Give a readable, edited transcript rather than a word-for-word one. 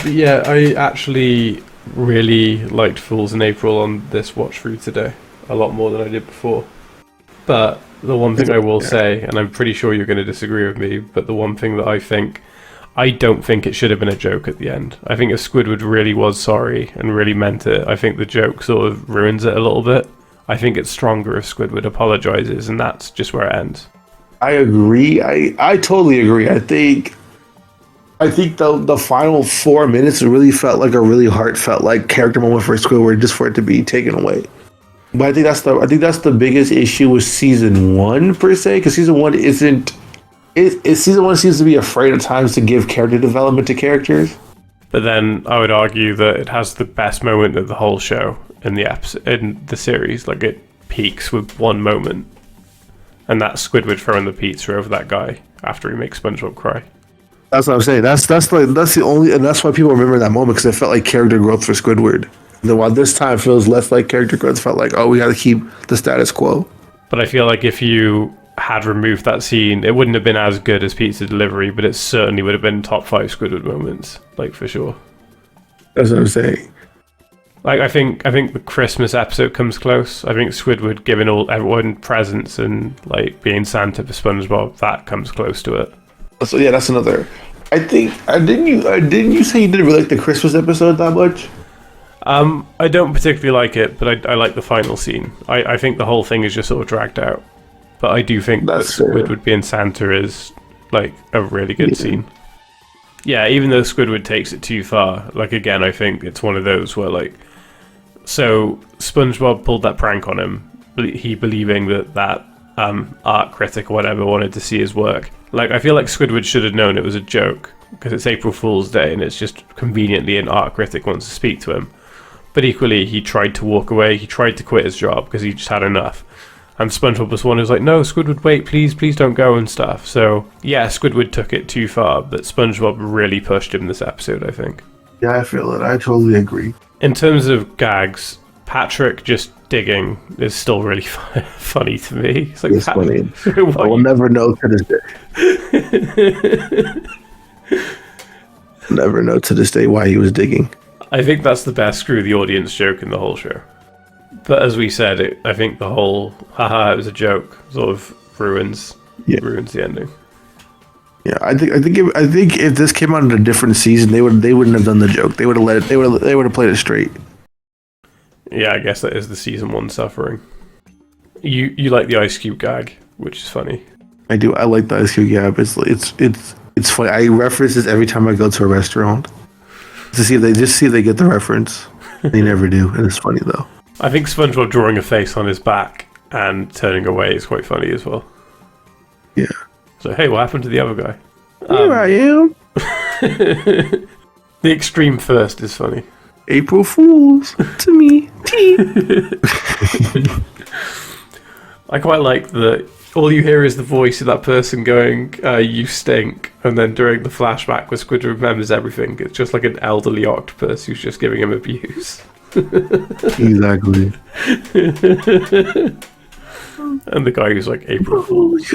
Yeah, I actually really liked Fools in April on this watch through today. A lot more than I did before. But the one thing I will say, and I'm pretty sure you're going to disagree with me, but the one thing that I don't think it should have been a joke at the end. I think if Squidward really was sorry and really meant it, I think the joke sort of ruins it a little bit. I think it's stronger if Squidward apologizes, and that's just where it ends. I agree. I totally agree. I think the final 4 minutes really felt like a really heartfelt like character moment for Squidward, just for it to be taken away. But I think that's the biggest issue with season 1 per se, because season 1 isn't. Season 1 seems to be afraid at times to give character development to characters. But then I would argue that it has the best moment of the whole show in the series. Like, it peaks with one moment, and that's Squidward throwing the pizza over that guy after he makes SpongeBob cry. That's what I'm saying. That's the only, and that's why people remember that moment, because it felt like character growth for Squidward. And then while this time feels less like character growth, it felt like, oh, we got to keep the status quo. But I feel like if you had removed that scene, it wouldn't have been as good as Pizza Delivery, but it certainly would have been top 5 Squidward moments, like, for sure. That's what I'm saying. Like, I think the Christmas episode comes close. I think Squidward giving everyone presents and like being Santa for SpongeBob, that comes close to it. So yeah, that's another. I think didn't you say you didn't really like the Christmas episode that much? I don't particularly like it, but I like the final scene. I think the whole thing is just sort of dragged out. But I do think that Squidward being Santa is like a really good scene. Yeah, even though Squidward takes it too far, like, again, I think it's one of those where, like, so SpongeBob pulled that prank on him, he believing that art critic or whatever wanted to see his work. Like, I feel like Squidward should have known it was a joke, because it's April Fool's Day and it's just conveniently an art critic wants to speak to him. But equally, he tried to walk away, he tried to quit his job because he just had enough. And SpongeBob was one who was like, no, Squidward, wait, please don't go and stuff. So, yeah, Squidward took it too far, but SpongeBob really pushed him this episode, I think. Yeah, I feel it. I totally agree. In terms of gags, Patrick just digging is still really funny to me. It's like, it's funny. I will never know to this day. Never know to this day why he was digging. I think that's the best screw the audience joke in the whole show. But as we said, I think the whole haha, it was a joke sort of ruins the ending. Yeah, I think if this came out in a different season, they wouldn't have done the joke. They would have they would have played it straight. Yeah, I guess that is the season 1 suffering. You like the Ice Cube gag, which is funny. I do. I like the Ice Cube gag. It's funny. I reference this every time I go to a restaurant to see if they get the reference. They never do, and it's funny though. I think SpongeBob drawing a face on his back and turning away is quite funny as well. Yeah. So, hey, what happened to the other guy? Here I am. The extreme first is funny. April Fools to me. I quite like that all you hear is the voice of that person going, you stink. And then during the flashback where Squidward remembers everything, it's just like an elderly octopus who's just giving him abuse. Exactly. And the guy who's like, April Fool's.